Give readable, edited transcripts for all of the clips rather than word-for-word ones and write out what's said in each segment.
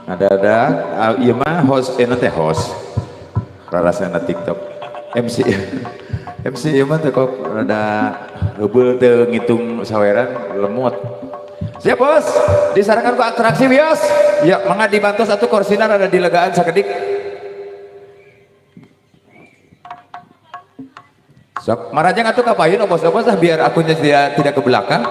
Ada iya mah host nanti host rasanya TikTok MC MC iya mah kok ada hubul teu ngitung saweran lemot. Siap bos, disarankan ke atraksi bios. Ya, mangga dibantu satu korsina ada di legaan sakedik. Sok, marajang atuh kapain bos-bos lah biar akunya tidak ke belakang.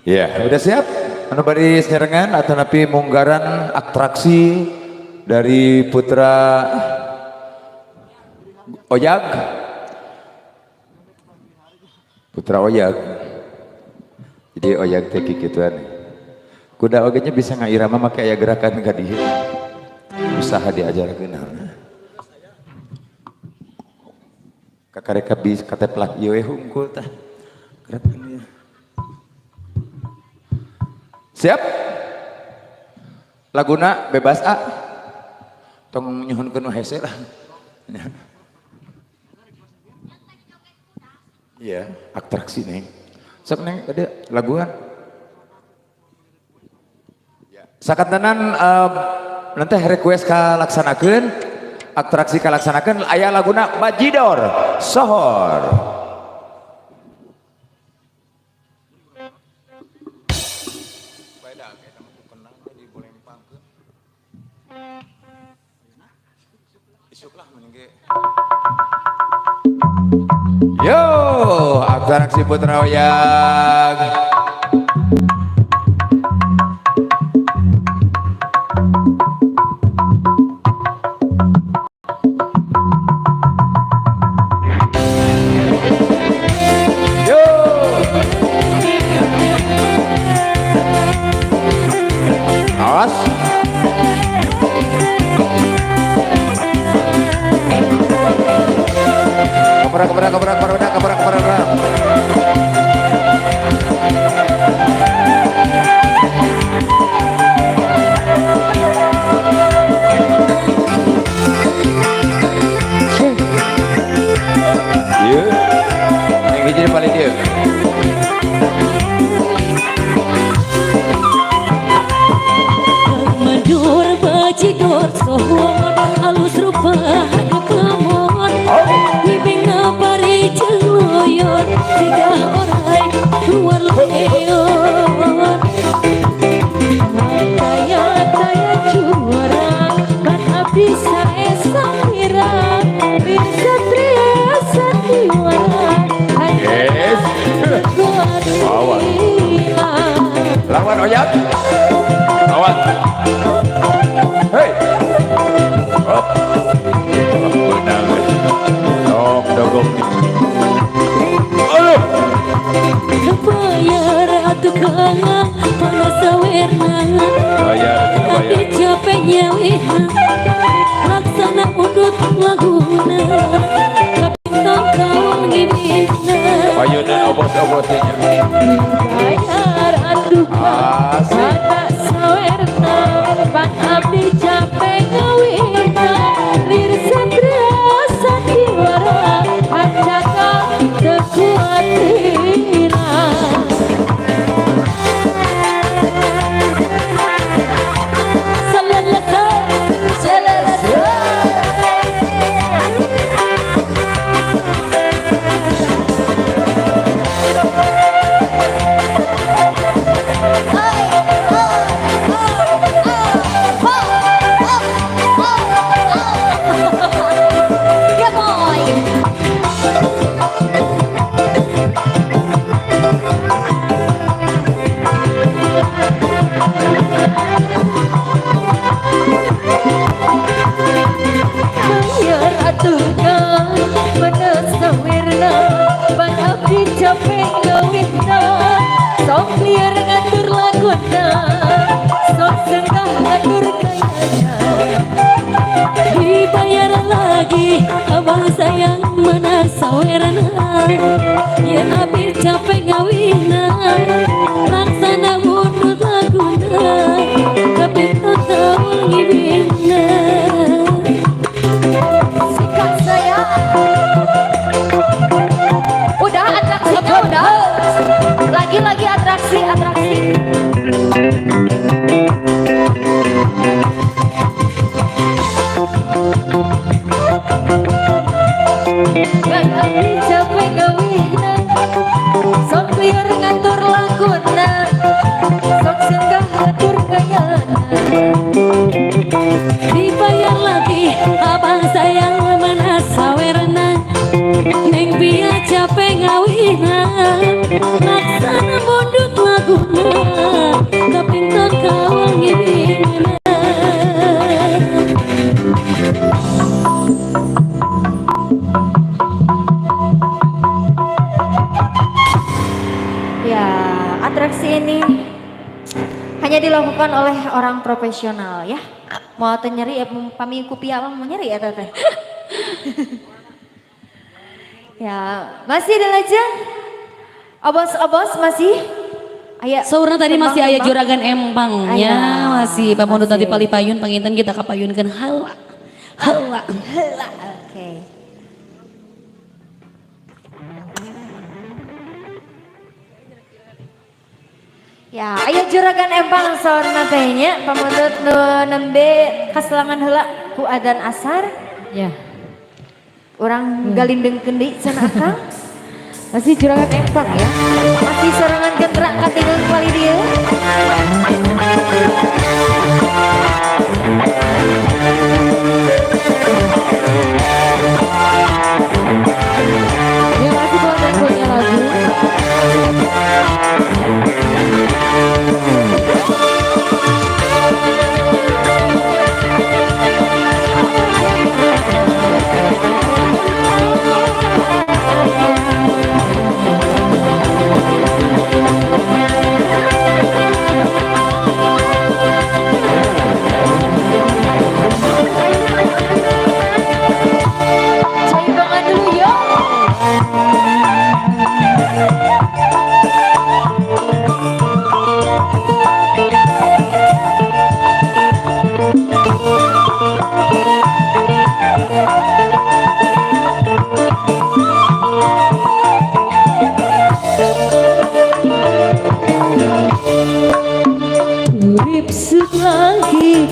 Ya, udah siap? Anu bari serengan atau napi munggaran atraksi dari Putra Oyag. Putra Oyag. Jadi Oyag teh kikituan. Kuda ogenya bisa ngairama make aya gerakan ka dieu. Usaha diajarkeun. Kakareka bis kateplak ieu we hungkul tah. Siap? Laguna bebas A. Tong nyuhunkeun hese lah. Iya, atraksi nih. Sok neng tadi laguan. Sakantenan nanti request kalaksanakeun, atraksi kalaksanakeun aya laguna Bajidor Sohor. Yo, atraksi Putra Oyag. Yo. Awas. Kebrak. Iya, yang hiji paling dia. Mandur Bajidor Sohor halus rupa hadap lamon Ibing ngabari celoyon tiga orai luar leon Taya juara kan abdi sae samira bin satria sandiwara Yes. Lawan Oyag. Lawan. Hei. Oh. Benar. Dong dogong. Aduh. Bayar atuh kangang panas sawerna Bayar. Tapi capeknya wiha laksana udut laguna kapintang kawan gimina Payunan obos-obosnya. Bayar atuh kangang panas sawerna Bang abdi capek ngawina lir satria sandiwara acaka kekuatira lagi abang sayang mana sawerana ya abis capek ngawina laksana mundur laguna tapi tetap ngibina Sikat saya. Udah atraksinya udah. Lagi atraksi. abis capek ngawina sok liar ngatur laguna sok senggah ngatur gayana dibayar lagi abang sayang mana sawerna neng biar capek ngawina laksana mondut laguna tapi tak kawal ngibina Ya, atraksi ini hanya dilakukan oleh orang profesional ya. Mau nyeri ya, pamingku pia mau nyeri ya teteh. Ya, masih ada aja. Obos masih. Aya. Saurna tadi masih aya juragan empangnya, Aya. masih pamunut tadi Masih. palipayun panginten kita kapayunkeun heula. Heula. Heula, oke. Ya, aya juragan empang saurna teh nya pamundut nu nembe kaselangan heula ku adzan asar. Ya. Orang galindengkeun deui cenah akang. Masih juragan empang ya. Masih sorangan gentra katingeun kali dieu. Ya masih buat yang punya lagu. Caimbangan dulu yuk. Urip lagi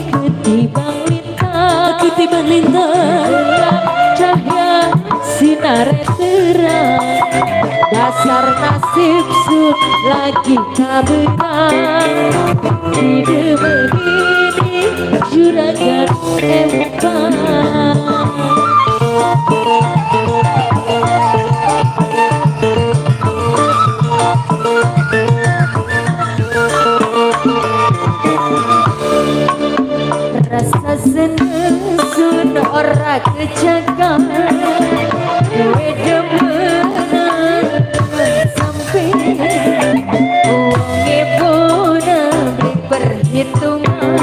ketimbang lintang cahaya sinar terang dasar nasib sun lagi kabenang hidup begini juragan empang. Rasa seneng sun ora kejagaan gue demenan sampai uang ibuna beri perhitungan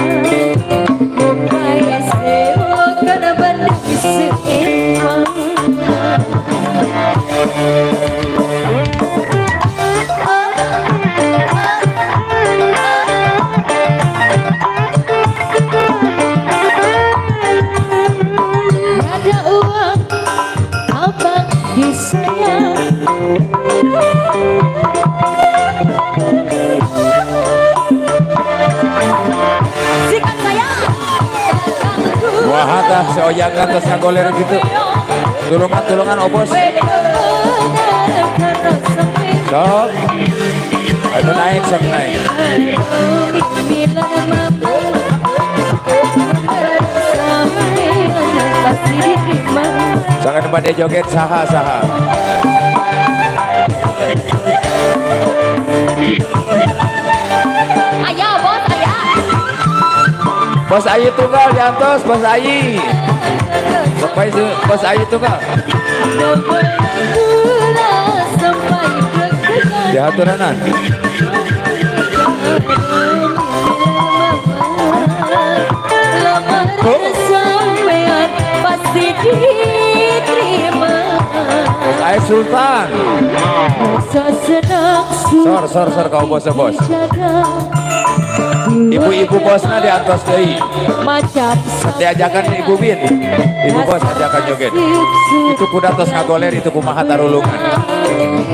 upaya sewa karena banding seimbang. Ada uang abang disayang Sikat saya. Wah hatah seoyangan terus ngagoler gitu. Tulungan obos. Sok. Aduh naik sok naik. Jangan pada joget saha. Aya bos, aya. Bos Ayu tunggal diantos Bos Ayu. Sampai Bos Ayu tunggal. Diaturanan. Sampean pasti di Sultan. Rasa senang Sor kau bos. Ibu-ibu bosnya di atas deui. macam Diajakan Ibu Bin. Ibu bos ajakan joget. Itu kuda tos ngagoler itu kumaha tarulungan.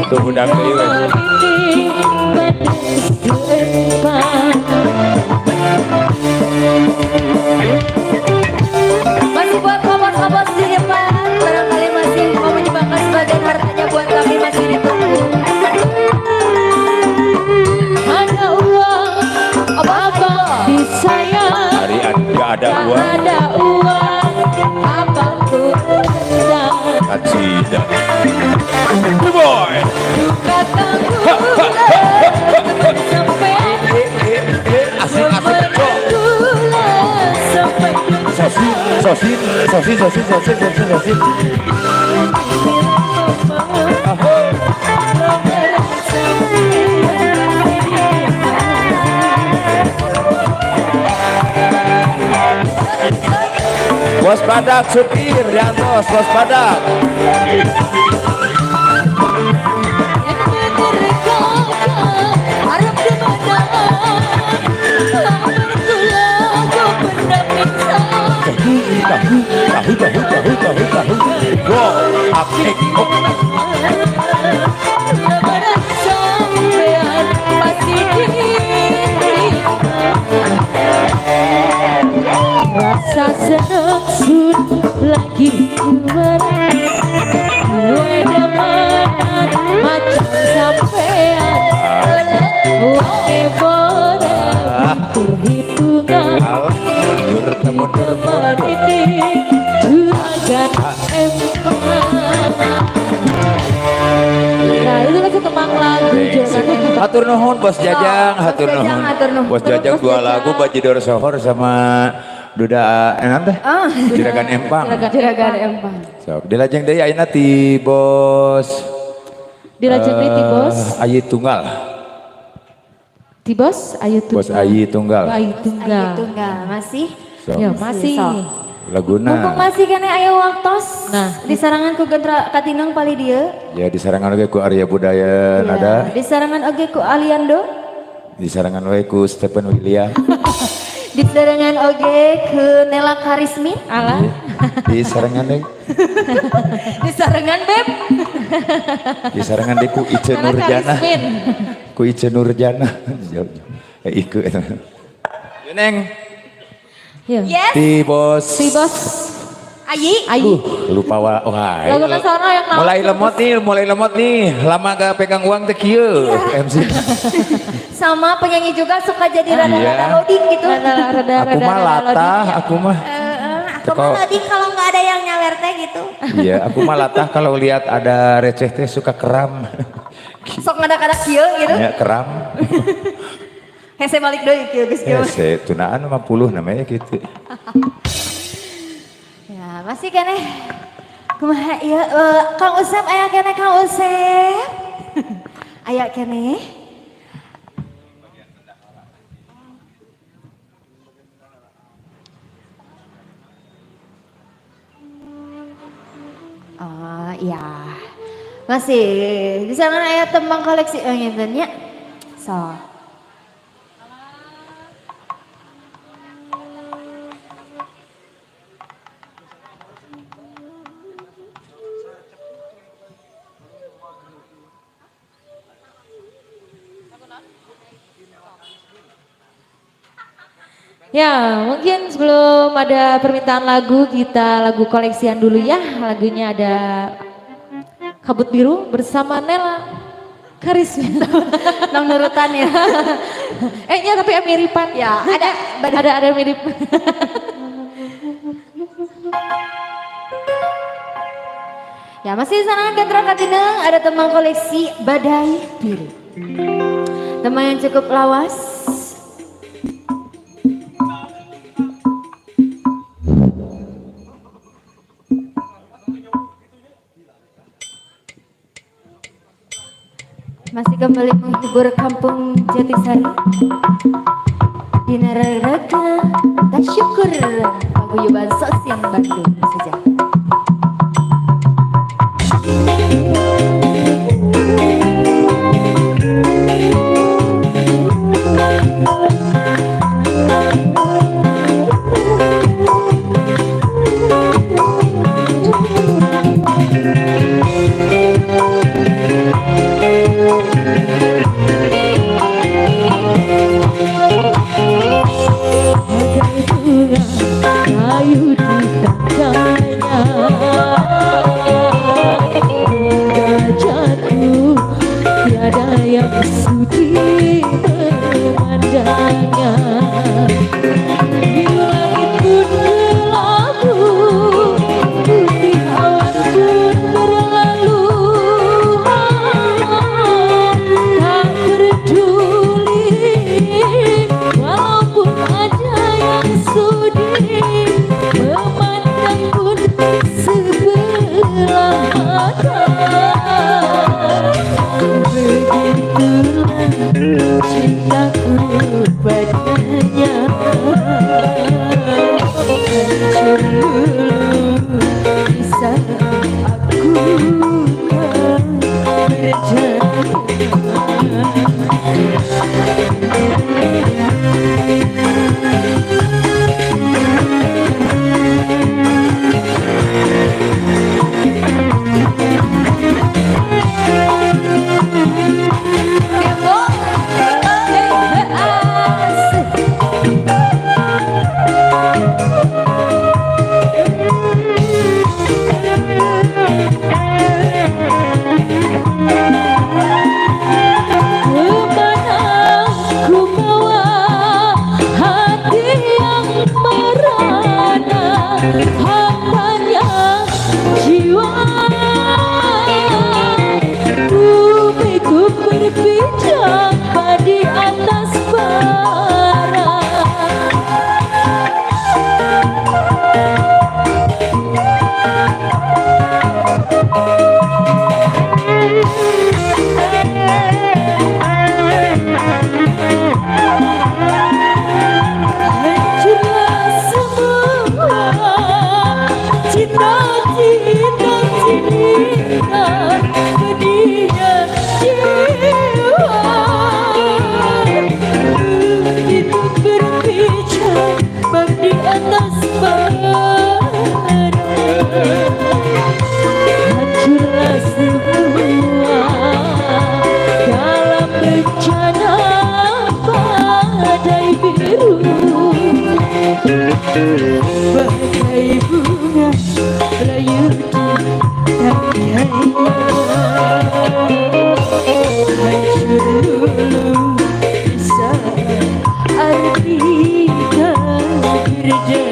Itu budak deui we. Masih buat kawan-kawan di depan, barangkali masih mau menyumbangkan sebagian hartanya buat kami masih ditunggu. Ada uang, apa di saya? Hari enggak ada uang. Ada uang, apa tuh? Kacida. Boy. Kata sampai Asik. Sosin. Bos badak supir, Yantos, bos badak. Tahu. Wow, apik. Rasa senang sun lagi keluar gue demenan macam sampean oke boleh perhitungan Bertemu ini juragan empang. Nah itu lagu tembang lagu juragan. Hatur nuhun bos Jajang, hatur nuhun. Bos Jajang dua lagu Bajidor Sohor sama Duda enan teh. Juragan Empang. Juragan empang. Sok dilajeng deui ayeuna ti bos. Dilajeng deui ti bos. Ayi Tunggal. Ti bos Ayu Tunggal. Bos Ayi Tunggal. Ayu Tunggal. Ayu Tunggal masih Sok. Ya masih. Laguna. mumpung masih kena aya waktos Nah. disarangan ku Gentra Katinang pali dia Ya disarangan oge ku Arya Budaya nada. disarangan oge ku Aliando Disarangan we ku Stephen William. disarangan oge ke Nela Karismi Alah. Disarangan deui. disarangan Beb Disarangan deui ku Ice Anak Nurjana. Karismin. Ku Ice Nurjana. Iku eta. Neng. Ya. yes Ti bos. Si bos Ayi Ayu. Lupa wah. Lagu nasional yang naon? Mulai lemot nih. Lama gak pegang uang teh kieu MC. sama penyanyi juga suka jadi Iya. rada-rada loading gitu Rada Aku mah latah, aku mah. aku mah loading kalau nggak ada yang nyawer teh gitu Iya, aku mah latah kalau lihat ada receh teh suka keram. sok ngadak-ngadak kieu gitu Ya keram. hese balik deui kieu geus kieu Se tunaan 50 namanya gitu. ya masih kene kumaha ieu Kang Usep aya kene Kang Usep aya kene oh iya masih di sana aya tembang koleksi ngeten nya so Ya, mungkin sebelum ada permintaan lagu, kita lagu koleksian dulu ya. Lagunya ada Kabut Biru bersama Nela Karismi. nang nurutan ya Ya tapi miripan. ya Ada mirip. ya masih di sana Gentra Katinang ada tembang koleksi Badai Biru tembang yang cukup lawas. Masih kembali menghibur kampung Jatisari di Nararaga tak syukur paguyuban sosial Bandung saja. indahnya. Biru langit pun berlalu, putih awan pun berlalu. Tak peduli walaupun ada yang sudi memandang pun sebelah mata. Begitulah cintaku padanya. Hancur dulu di saat aku kan hambanya jiwa. Bumiku berpijak di atas bara. Hancurlah semua dalam bencana badai biru. Bagai bunga layu di tangganya. Hancur dulu di saat arti tak berdaya.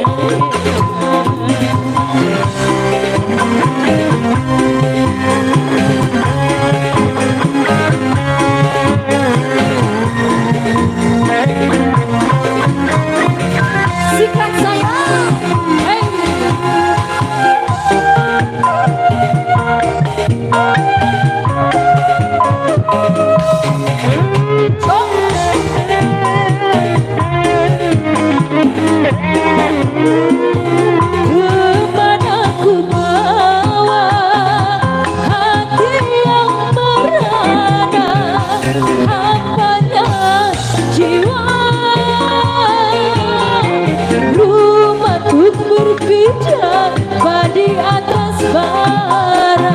Sikat saya, hey. Kemana ku bawa hati yang merana, hambanya jiwa. Rumahku berpijak di atas bara.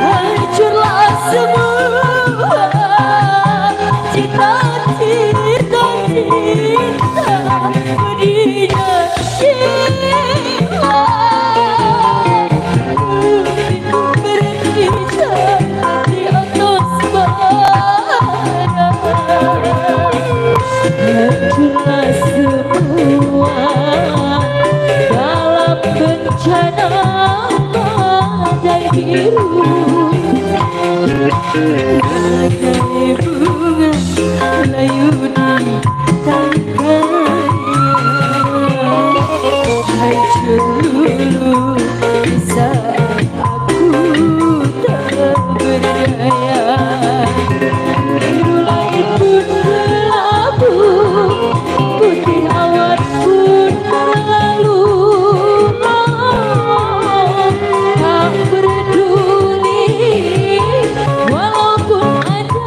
Hancurlah semua cita-cita berinya jiwa. Bumiku berpijak di atas bara. Hancurlah semua dalam bencana badai biru. Bagai bunga layu di tangganya. Hancur dulu di saat aku tak berdaya. Biru langit pun berlalu, putih awan pun berlalu. Tak peduli walaupun ada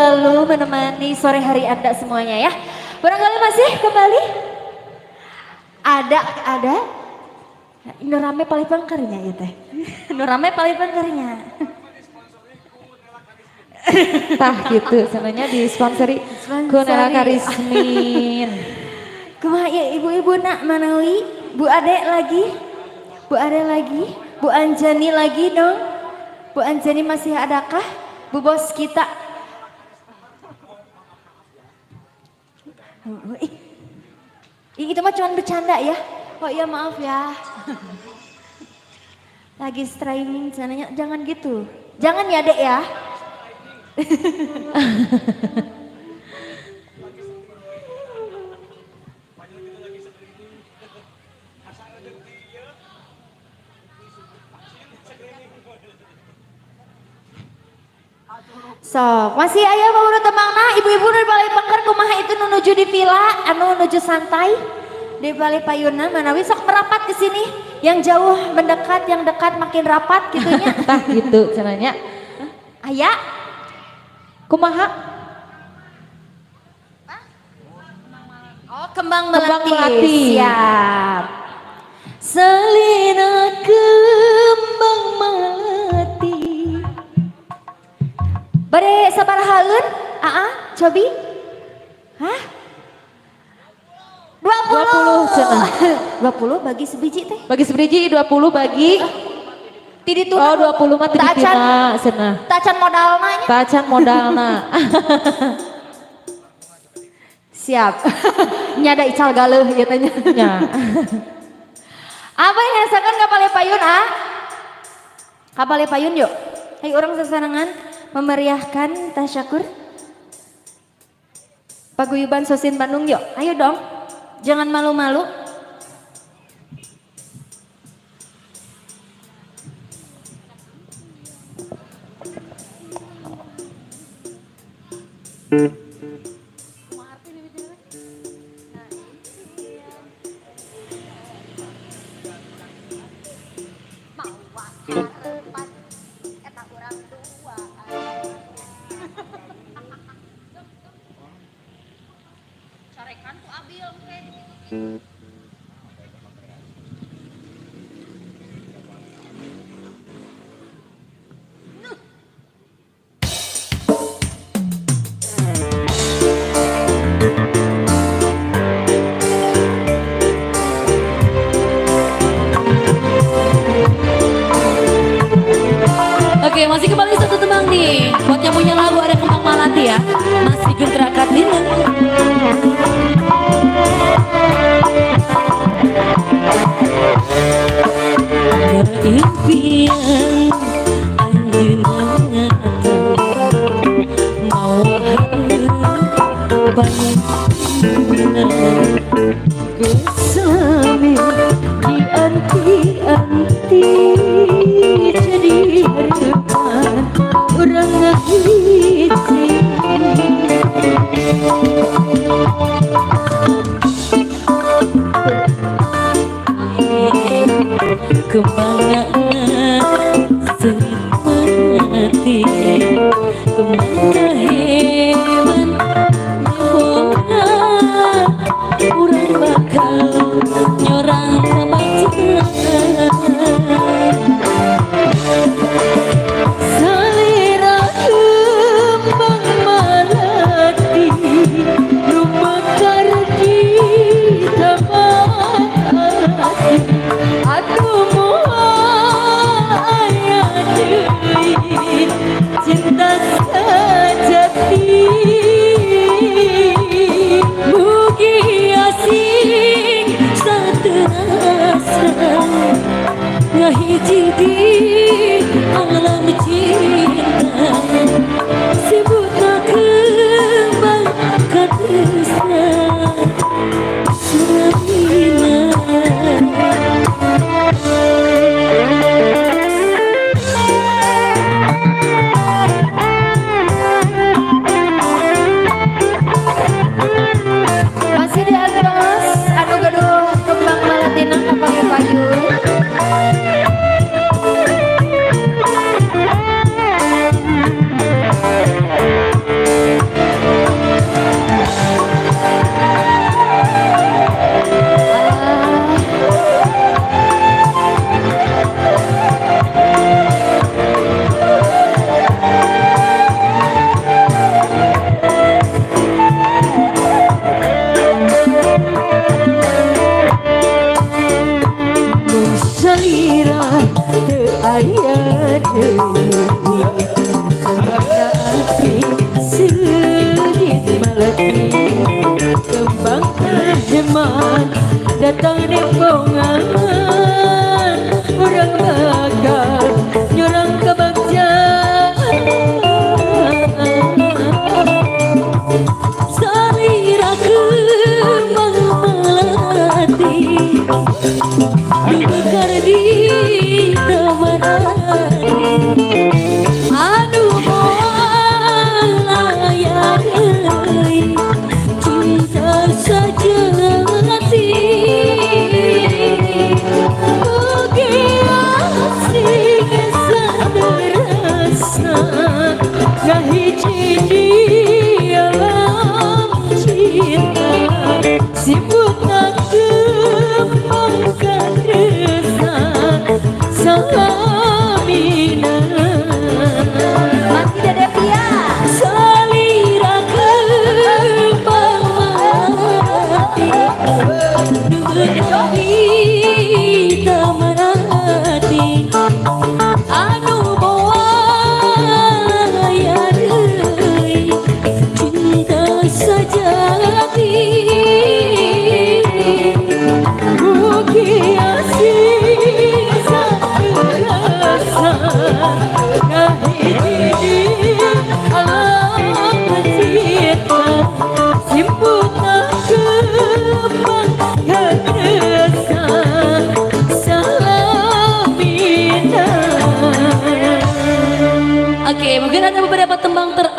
selalu menemani sore hari Anda semuanya ya. Barangkali masih kembali? Ada. Nu rame paling pangkarnya ya teh. Nu rame paling pangkarnya. Tah gitu, sebenarnya disponsori ku Nela Karismin. Kumaha ya ibu-ibu nak manawi? Bu Ade lagi? Bu Anjani lagi dong? Bu Anjani masih adakah? Bu bos kita. Itu mah cuma bercanda ya. Oh iya maaf ya. Lagi streaming sananya, jangan gitu. Jangan ya Dek ya. So, masih ayah mau temangna ibu-ibu dari Balai Pangkar kumaha itu nuju di villa, anu nuju santai di Balai Payuna manawi sok merapat ke sini. Yang jauh mendekat, yang dekat makin rapat gitunya. Tah gitu cenanya. Ayah, Kumaha? oh kembang Kembang melati. melati. Siap. Selina kembang melati. Bade sabaraha eun? Cobi? Hah? 20 cenah. 20 bagi sebiji teh. Bagi sebiji 20 bagi Tidi tuh. oh 20 mah tadi tina cenah. Tacan modalna nya. Tacan modalna. Siap. Nyada ical galeuh ieu teh nya. Ya. Apa yang ngasakan ka Balai Payun Ka Balai Payun yuk. Ayo orang sesarangan memeriahkan tasyakur. Paguyuban Sosin Bandung yuk. Ayo dong. Jangan malu-malu. Oke, masih kembali satu tembang nih. Buat yang punya lagu ada kembang melati ya. Masih genterakat dina. Impian anjeunna mau Kesami dianti-anti jadi harapan orang ngahiji. Kemana sermati kemana hewan nyebona urang bakal nyorang sama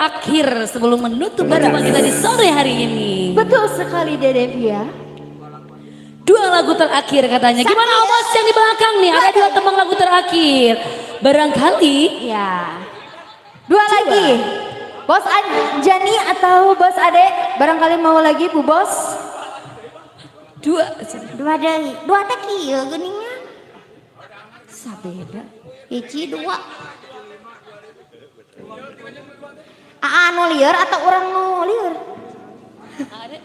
terakhir sebelum menutup perjumpaan kita di sore hari ini. Betul sekali Dede Via. 2 lagu terakhir katanya. Gimana Obos yang di belakang nih? Ada 2 tembang lagu terakhir. Barangkali Ya. 2 lagi. Bos Anjani atau Bos Ade? Barangkali mau lagi Bu Bos? 2. 2 deui. 2 teh kieu geuningan. Sabeda. Hiji 2. Anu lieur atau orang nu lieur? Ada.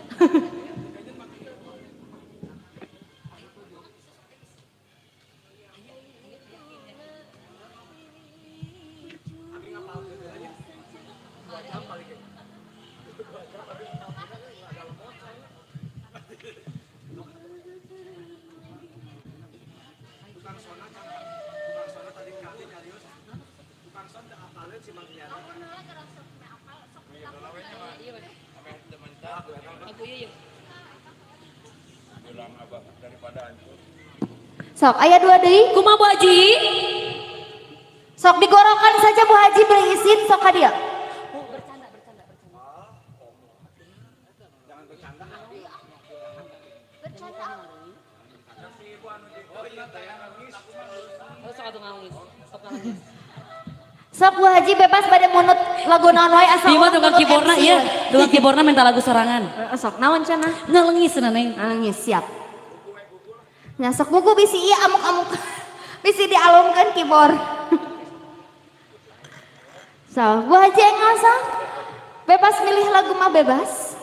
Sok aya 2 deui. Kumaha Bu Haji? Sok digorokan saja Bu Haji beri izin sok ka dia. Sok Bu Haji bebas pada munut lagu naon wae asal. Bima tukang keyboardna MC. iya, tukang keyboardna minta lagu sorangan. Sok naon cenah? Ngelengis Neng. Nangis siap. Nya sok buku bisi ieu amuk-amuk. Bisi dialungkeun keyboard. So, Bu Haji ngasa. Bebas milih lagu mah bebas.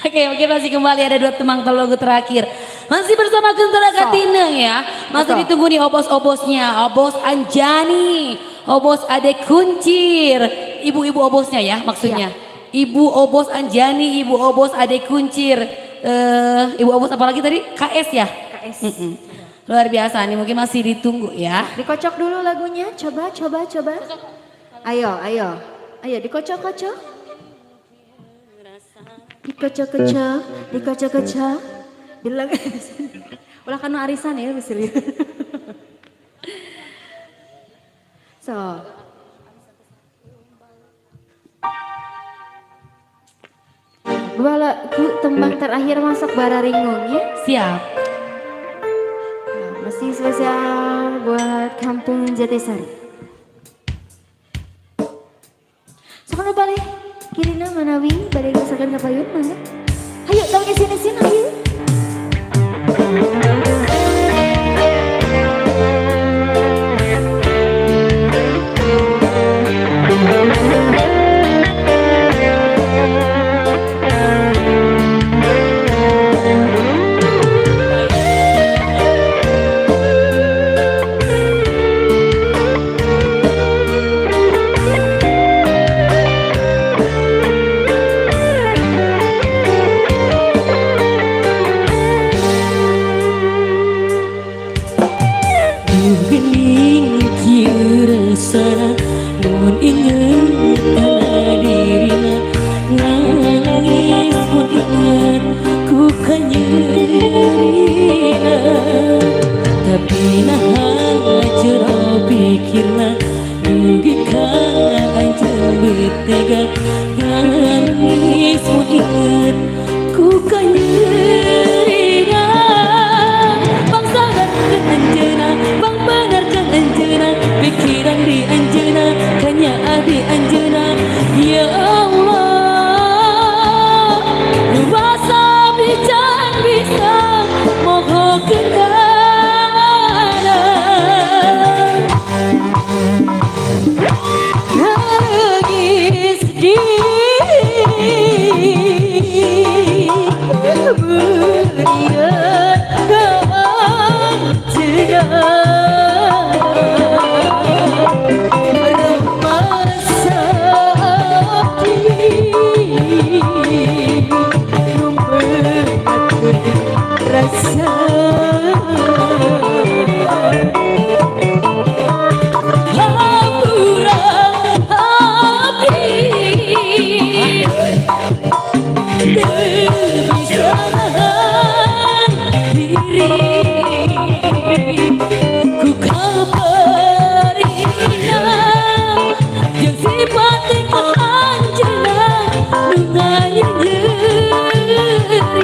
Oke, masih kembali ada 2 tembang lagu terakhir. Masih bersama Gentra Katineng ya. Masih Betul. ditunggu nih obos-obosnya. Obos Anjani, Obos Ade Kuncir. Ibu-ibu obosnya ya maksudnya. Ibu Obos Anjani, Ibu Obos Ade Kuncir. Ibu Obos apa lagi tadi? KS ya? KS. Luar biasa nih, mungkin masih ditunggu ya. Dikocok dulu lagunya. Coba. Ayo. Ayo dikocok-kocok. Dikocok-kocok. Bilang ulah kanu arisan ya bisa lihat. So. Dua lagu tembang terakhir masuk Bararingung ya. Siap. Nah, masih spesial buat Kampung Jatisari. Soalnya balik kirina manawi balik rasakan kapayun mana? Ayo tau sini ayo. Nangis di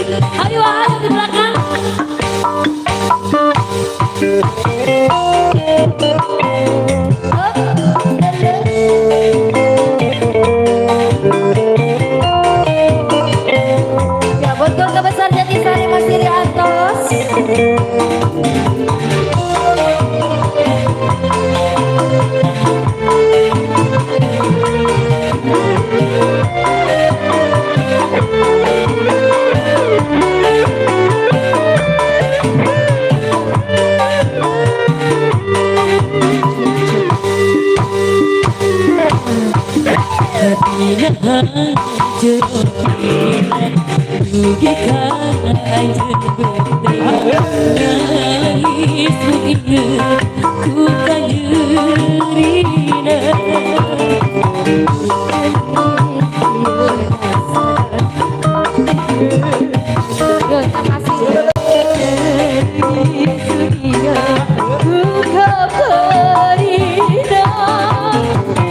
Ayo ayo di belakang. Ya buat keluarga besar Jatisari Mas Diri Antos. Hatinya hancur, rugikan anjir berdaya. Nangis ingat ku kan nyeri.